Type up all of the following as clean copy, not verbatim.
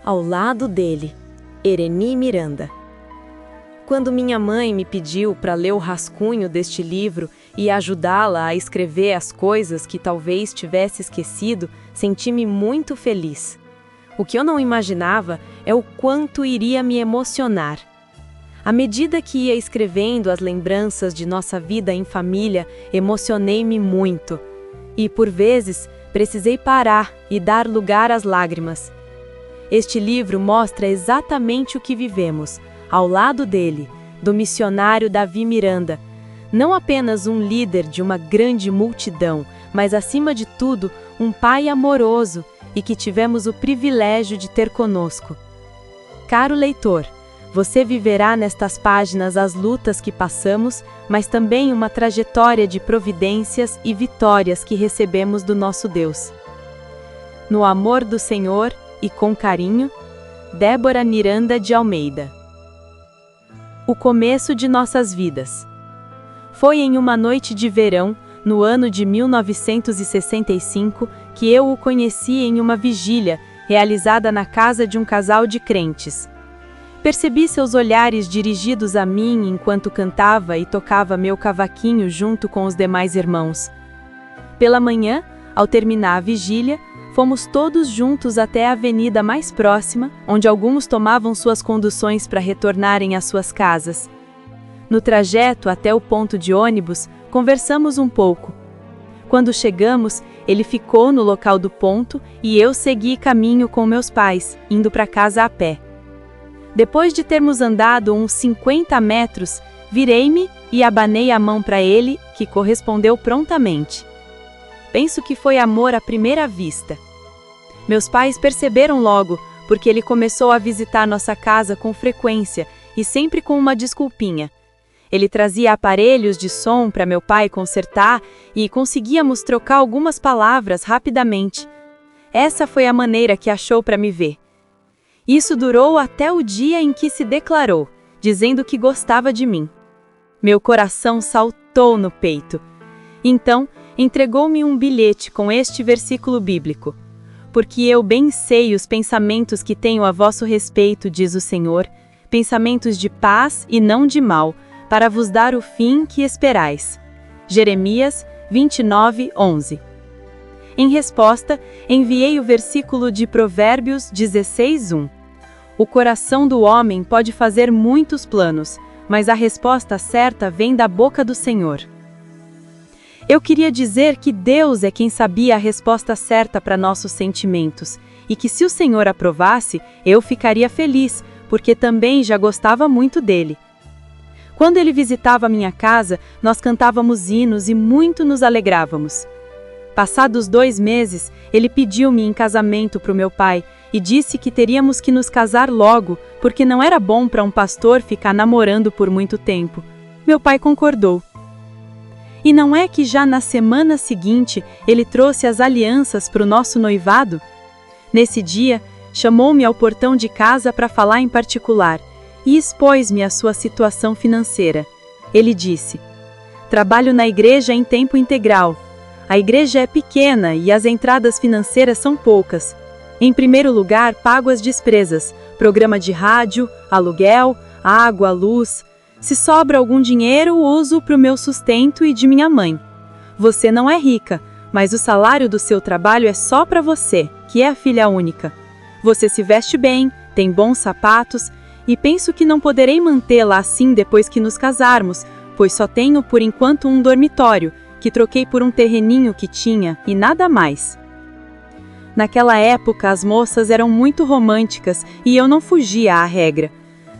Ao lado dele, Ereni Miranda. Quando minha mãe me pediu para ler o rascunho deste livro e ajudá-la a escrever as coisas que talvez tivesse esquecido, senti-me muito feliz. O que eu não imaginava é o quanto iria me emocionar. À medida que ia escrevendo as lembranças de nossa vida em família, emocionei-me muito. E, por vezes, precisei parar e dar lugar às lágrimas. Este livro mostra exatamente o que vivemos, ao lado dele, do missionário Davi Miranda. Não apenas um líder de uma grande multidão, mas, acima de tudo, um pai amoroso e que tivemos o privilégio de ter conosco. Caro leitor, você viverá nestas páginas as lutas que passamos, mas também uma trajetória de providências e vitórias que recebemos do nosso Deus. No amor do Senhor e com carinho, Débora Miranda de Almeida. O começo de nossas vidas. Foi em uma noite de verão, no ano de 1965, que eu o conheci em uma vigília, realizada na casa de um casal de crentes. Percebi seus olhares dirigidos a mim enquanto cantava e tocava meu cavaquinho junto com os demais irmãos. Pela manhã, ao terminar a vigília, fomos todos juntos até a avenida mais próxima, onde alguns tomavam suas conduções para retornarem às suas casas. No trajeto até o ponto de ônibus, conversamos um pouco. Quando chegamos, ele ficou no local do ponto e eu segui caminho com meus pais, indo para casa a pé. Depois de termos andado uns 50 metros, virei-me e abanei a mão para ele, que correspondeu prontamente. Penso que foi amor à primeira vista. Meus pais perceberam logo, porque ele começou a visitar nossa casa com frequência e sempre com uma desculpinha. Ele trazia aparelhos de som para meu pai consertar e conseguíamos trocar algumas palavras rapidamente. Essa foi a maneira que achou para me ver. Isso durou até o dia em que se declarou, dizendo que gostava de mim. Meu coração saltou no peito. Então, entregou-me um bilhete com este versículo bíblico. Porque eu bem sei os pensamentos que tenho a vosso respeito, diz o Senhor, pensamentos de paz e não de mal, para vos dar o fim que esperais. Jeremias 29:11. Em resposta, enviei o versículo de Provérbios 16:1. O coração do homem pode fazer muitos planos, mas a resposta certa vem da boca do Senhor. Eu queria dizer que Deus é quem sabia a resposta certa para nossos sentimentos, e que se o Senhor aprovasse, eu ficaria feliz, porque também já gostava muito dele. Quando ele visitava minha casa, nós cantávamos hinos e muito nos alegrávamos. Passados 2 meses, ele pediu-me em casamento para o meu pai e disse que teríamos que nos casar logo, porque não era bom para um pastor ficar namorando por muito tempo. Meu pai concordou. E não é que já na semana seguinte ele trouxe as alianças para o nosso noivado? Nesse dia, chamou-me ao portão de casa para falar em particular e expôs-me a sua situação financeira. Ele disse: "Trabalho na igreja em tempo integral. A igreja é pequena e as entradas financeiras são poucas. Em primeiro lugar, pago as despesas, programa de rádio, aluguel, água, luz. Se sobra algum dinheiro, uso para o meu sustento e de minha mãe. Você não é rica, mas o salário do seu trabalho é só para você, que é a filha única. Você se veste bem, tem bons sapatos, e penso que não poderei mantê-la assim depois que nos casarmos, pois só tenho por enquanto um dormitório, que troquei por um terreninho que tinha, e nada mais." Naquela época, as moças eram muito românticas e eu não fugia à regra.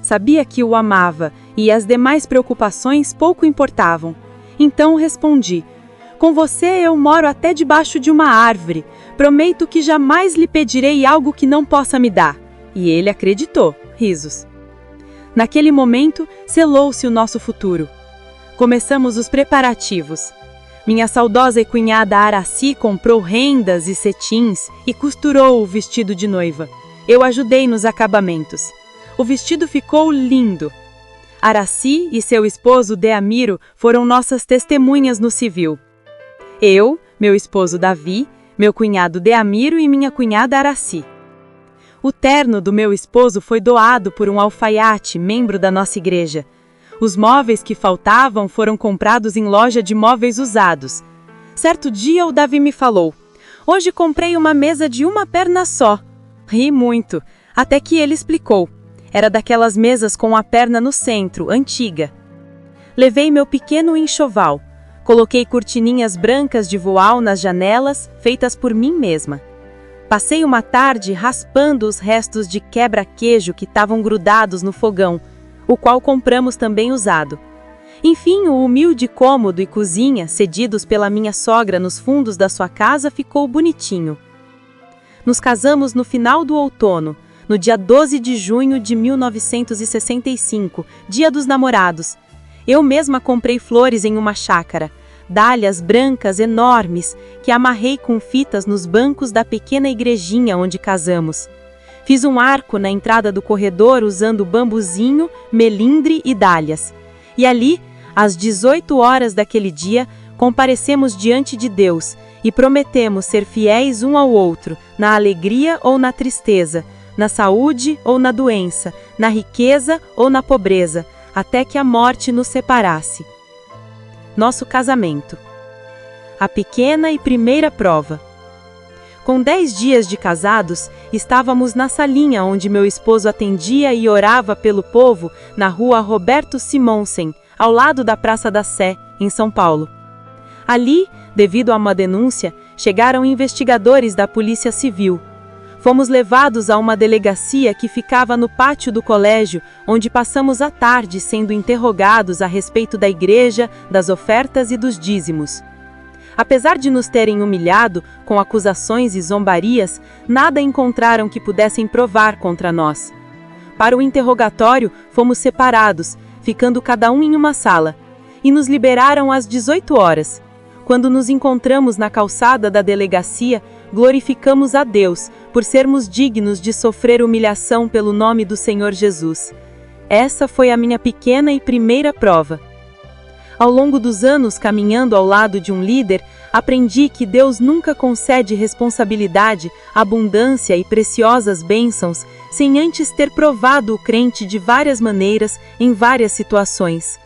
Sabia que o amava e as demais preocupações pouco importavam. Então respondi: "Com você eu moro até debaixo de uma árvore. Prometo que jamais lhe pedirei algo que não possa me dar." E ele acreditou. Risos. Naquele momento, selou-se o nosso futuro. Começamos os preparativos. Minha saudosa cunhada Araci comprou rendas e cetins e costurou o vestido de noiva. Eu ajudei nos acabamentos. O vestido ficou lindo. Araci e seu esposo Deamiro foram nossas testemunhas no civil. Eu, meu esposo Davi, meu cunhado Deamiro e minha cunhada Araci. O terno do meu esposo foi doado por um alfaiate, membro da nossa igreja. Os móveis que faltavam foram comprados em loja de móveis usados. Certo dia o Davi me falou: "Hoje comprei uma mesa de uma perna só." Ri muito, até que ele explicou. Era daquelas mesas com a perna no centro, antiga. Levei meu pequeno enxoval. Coloquei cortininhas brancas de voal nas janelas, feitas por mim mesma. Passei uma tarde raspando os restos de quebra-queijo que estavam grudados no fogão, o qual compramos também usado. Enfim, o humilde cômodo e cozinha, cedidos pela minha sogra nos fundos da sua casa, ficou bonitinho. Nos casamos no final do outono, no dia 12 de junho de 1965, Dia dos Namorados. Eu mesma comprei flores em uma chácara, dálias brancas enormes, que amarrei com fitas nos bancos da pequena igrejinha onde casamos. Fiz um arco na entrada do corredor usando bambuzinho, melindre e dálias. E ali, às 18 horas daquele dia, comparecemos diante de Deus e prometemos ser fiéis um ao outro, na alegria ou na tristeza, na saúde ou na doença, na riqueza ou na pobreza, até que a morte nos separasse. Nosso casamento. A pequena e primeira prova. Com 10 dias de casados, estávamos na salinha onde meu esposo atendia e orava pelo povo na rua Roberto Simonsen, ao lado da Praça da Sé, em São Paulo. Ali, devido a uma denúncia, chegaram investigadores da Polícia Civil. Fomos levados a uma delegacia que ficava no pátio do colégio, onde passamos a tarde sendo interrogados a respeito da igreja, das ofertas e dos dízimos. Apesar de nos terem humilhado com acusações e zombarias, nada encontraram que pudessem provar contra nós. Para o interrogatório, fomos separados, ficando cada um em uma sala, e nos liberaram às 18 horas. Quando nos encontramos na calçada da delegacia, glorificamos a Deus por sermos dignos de sofrer humilhação pelo nome do Senhor Jesus. Essa foi a minha pequena e primeira prova. Ao longo dos anos caminhando ao lado de um líder, aprendi que Deus nunca concede responsabilidade, abundância e preciosas bênçãos sem antes ter provado o crente de várias maneiras, em várias situações.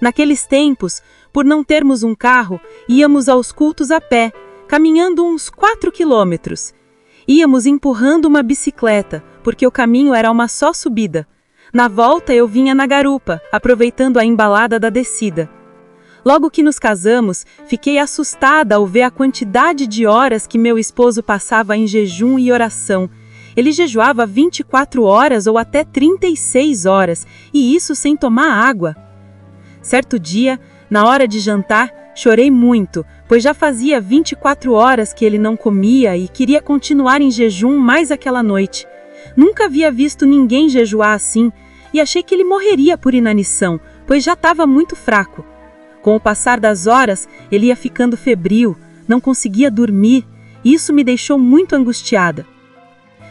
Naqueles tempos, por não termos um carro, íamos aos cultos a pé, caminhando uns 4 quilômetros. Íamos empurrando uma bicicleta, porque o caminho era uma só subida. Na volta eu vinha na garupa, aproveitando a embalada da descida. Logo que nos casamos, fiquei assustada ao ver a quantidade de horas que meu esposo passava em jejum e oração. Ele jejuava 24 horas ou até 36 horas, e isso sem tomar água. Certo dia, na hora de jantar, chorei muito, pois já fazia 24 horas que ele não comia e queria continuar em jejum mais aquela noite. Nunca havia visto ninguém jejuar assim, e achei que ele morreria por inanição, pois já estava muito fraco. Com o passar das horas, ele ia ficando febril, não conseguia dormir, e isso me deixou muito angustiada.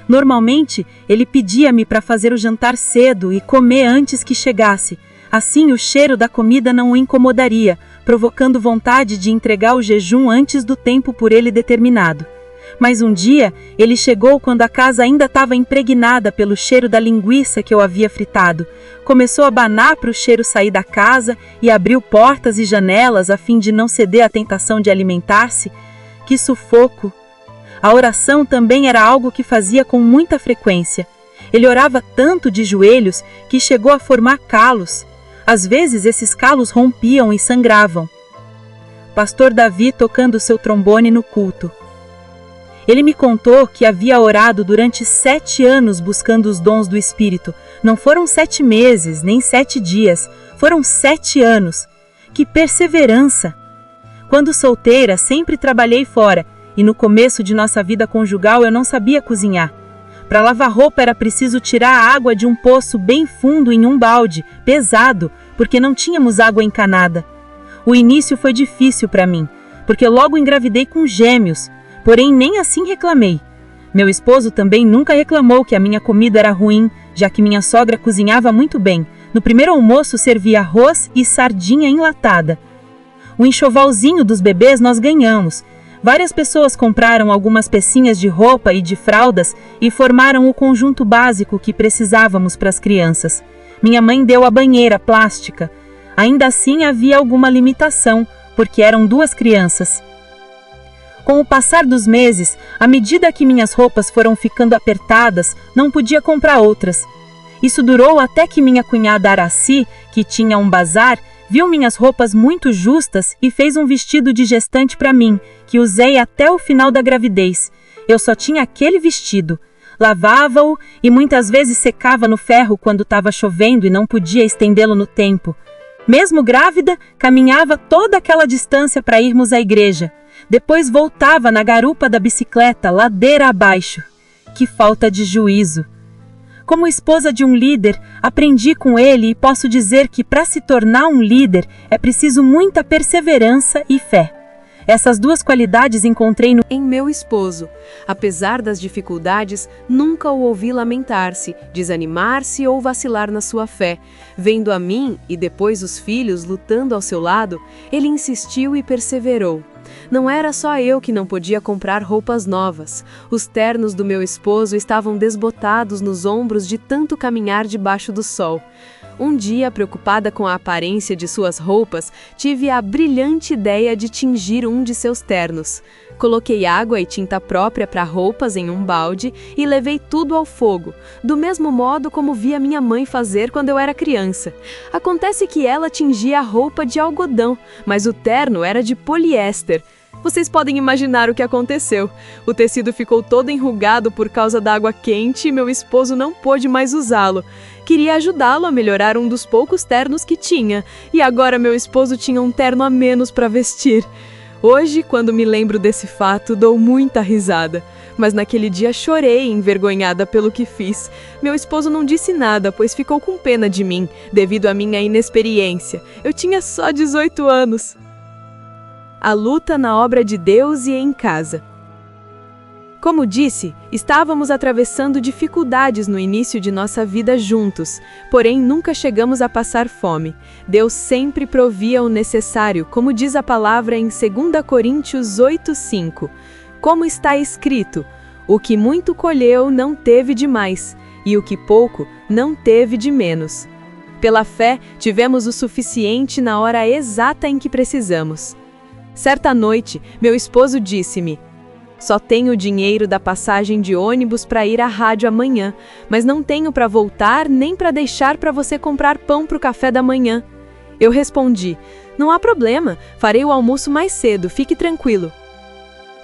Normalmente, ele pedia-me para fazer o jantar cedo e comer antes que chegasse. Assim, o cheiro da comida não o incomodaria, provocando vontade de entregar o jejum antes do tempo por ele determinado. Mas um dia, ele chegou quando a casa ainda estava impregnada pelo cheiro da linguiça que eu havia fritado. Começou a abanar para o cheiro sair da casa e abriu portas e janelas a fim de não ceder à tentação de alimentar-se. Que sufoco! A oração também era algo que fazia com muita frequência. Ele orava tanto de joelhos que chegou a formar calos. Às vezes esses calos rompiam e sangravam. Pastor Davi tocando seu trombone no culto. Ele me contou que havia orado durante 7 anos buscando os dons do Espírito. Não foram 7 meses, nem 7 dias, foram 7 anos. Que perseverança! Quando solteira, sempre trabalhei fora, e no começo de nossa vida conjugal eu não sabia cozinhar. Para lavar roupa era preciso tirar a água de um poço bem fundo em um balde, pesado, porque não tínhamos água encanada. O início foi difícil para mim, porque logo engravidei com gêmeos, porém nem assim reclamei. Meu esposo também nunca reclamou que a minha comida era ruim, já que minha sogra cozinhava muito bem. No primeiro almoço servia arroz e sardinha enlatada. O enxovalzinho dos bebês nós ganhamos. Várias pessoas compraram algumas pecinhas de roupa e de fraldas e formaram o conjunto básico que precisávamos para as crianças. Minha mãe deu a banheira plástica. Ainda assim havia alguma limitação, porque eram 2 crianças. Com o passar dos meses, à medida que minhas roupas foram ficando apertadas, não podia comprar outras. Isso durou até que minha cunhada Araci, que tinha um bazar, viu minhas roupas muito justas e fez um vestido de gestante para mim, que usei até o final da gravidez. Eu só tinha aquele vestido. Lavava-o e muitas vezes secava no ferro quando estava chovendo e não podia estendê-lo no tempo. Mesmo grávida, caminhava toda aquela distância para irmos à igreja. Depois voltava na garupa da bicicleta, ladeira abaixo. Que falta de juízo! Como esposa de um líder, aprendi com ele e posso dizer que para se tornar um líder é preciso muita perseverança e fé. Essas 2 qualidades encontrei em meu esposo. Apesar das dificuldades, nunca o ouvi lamentar-se, desanimar-se ou vacilar na sua fé. Vendo a mim e depois os filhos lutando ao seu lado, ele insistiu e perseverou. Não era só eu que não podia comprar roupas novas. Os ternos do meu esposo estavam desbotados nos ombros de tanto caminhar debaixo do sol. Um dia, preocupada com a aparência de suas roupas, tive a brilhante ideia de tingir um de seus ternos. Coloquei água e tinta própria para roupas em um balde e levei tudo ao fogo, do mesmo modo como via minha mãe fazer quando eu era criança. Acontece que ela tingia a roupa de algodão, mas o terno era de poliéster. Vocês podem imaginar o que aconteceu. O tecido ficou todo enrugado por causa da água quente e meu esposo não pôde mais usá-lo. Queria ajudá-lo a melhorar um dos poucos ternos que tinha, e agora meu esposo tinha um terno a menos para vestir. Hoje, quando me lembro desse fato, dou muita risada. Mas naquele dia chorei, envergonhada pelo que fiz. Meu esposo não disse nada, pois ficou com pena de mim, devido à minha inexperiência. Eu tinha só 18 anos. A luta na obra de Deus e em casa. Como disse, estávamos atravessando dificuldades no início de nossa vida juntos, porém nunca chegamos a passar fome. Deus sempre provia o necessário, como diz a palavra em 2 Coríntios 8:5. Como está escrito, o que muito colheu não teve de mais, e o que pouco não teve de menos. Pela fé, tivemos o suficiente na hora exata em que precisamos. Certa noite, meu esposo disse-me: só tenho dinheiro da passagem de ônibus para ir à rádio amanhã, mas não tenho para voltar nem para deixar para você comprar pão para o café da manhã. Eu respondi: não há problema, farei o almoço mais cedo, fique tranquilo.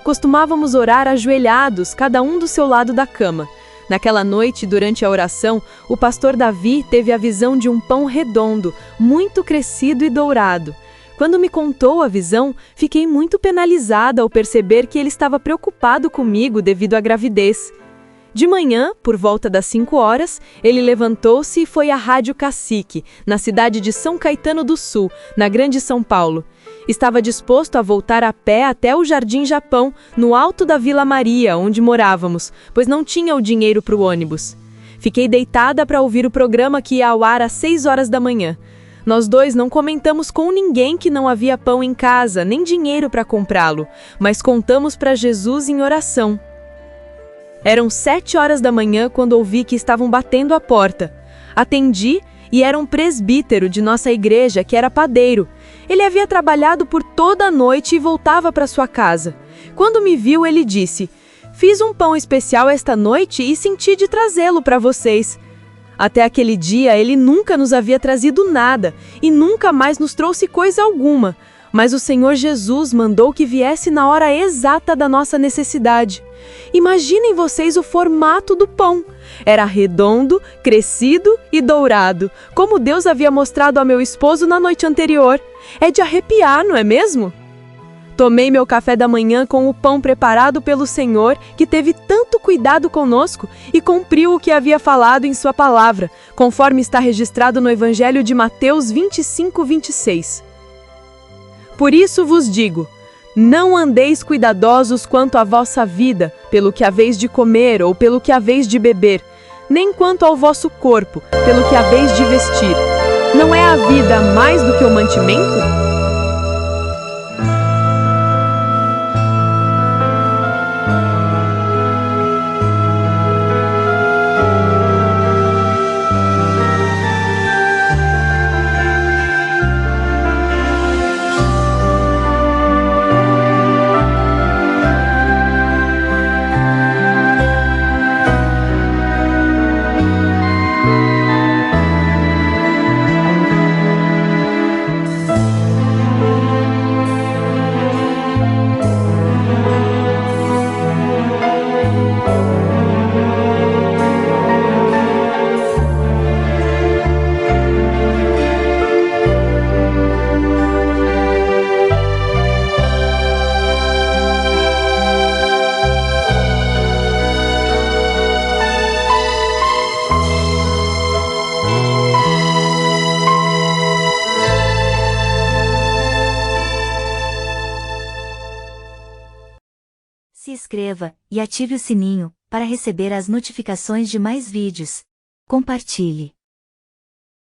Costumávamos orar ajoelhados, cada um do seu lado da cama. Naquela noite, durante a oração, o pastor Davi teve a visão de um pão redondo, muito crescido e dourado. Quando me contou a visão, fiquei muito penalizada ao perceber que ele estava preocupado comigo devido à gravidez. De manhã, por volta das 5 horas, ele levantou-se e foi à Rádio Cacique, na cidade de São Caetano do Sul, na Grande São Paulo. Estava disposto a voltar a pé até o Jardim Japão, no alto da Vila Maria, onde morávamos, pois não tinha o dinheiro para o ônibus. Fiquei deitada para ouvir o programa que ia ao ar às 6 horas da manhã. Nós dois não comentamos com ninguém que não havia pão em casa, nem dinheiro para comprá-lo, mas contamos para Jesus em oração. Eram 7 horas da manhã quando ouvi que estavam batendo a porta. Atendi e era um presbítero de nossa igreja que era padeiro. Ele havia trabalhado por toda a noite e voltava para sua casa. Quando me viu, ele disse: "Fiz um pão especial esta noite e senti de trazê-lo para vocês." Até aquele dia, ele nunca nos havia trazido nada e nunca mais nos trouxe coisa alguma. Mas o Senhor Jesus mandou que viesse na hora exata da nossa necessidade. Imaginem vocês o formato do pão. Era redondo, crescido e dourado, como Deus havia mostrado ao meu esposo na noite anterior. É de arrepiar, não é mesmo? Tomei meu café da manhã com o pão preparado pelo Senhor, que teve tanto cuidado conosco e cumpriu o que havia falado em sua palavra, conforme está registrado no Evangelho de Mateus 25:26. Por isso vos digo, não andeis cuidadosos quanto à vossa vida, pelo que haveis de comer ou pelo que haveis de beber, nem quanto ao vosso corpo, pelo que haveis de vestir. Não é a vida mais do que o mantimento? Se inscreva e ative o sininho para receber as notificações de mais vídeos. Compartilhe.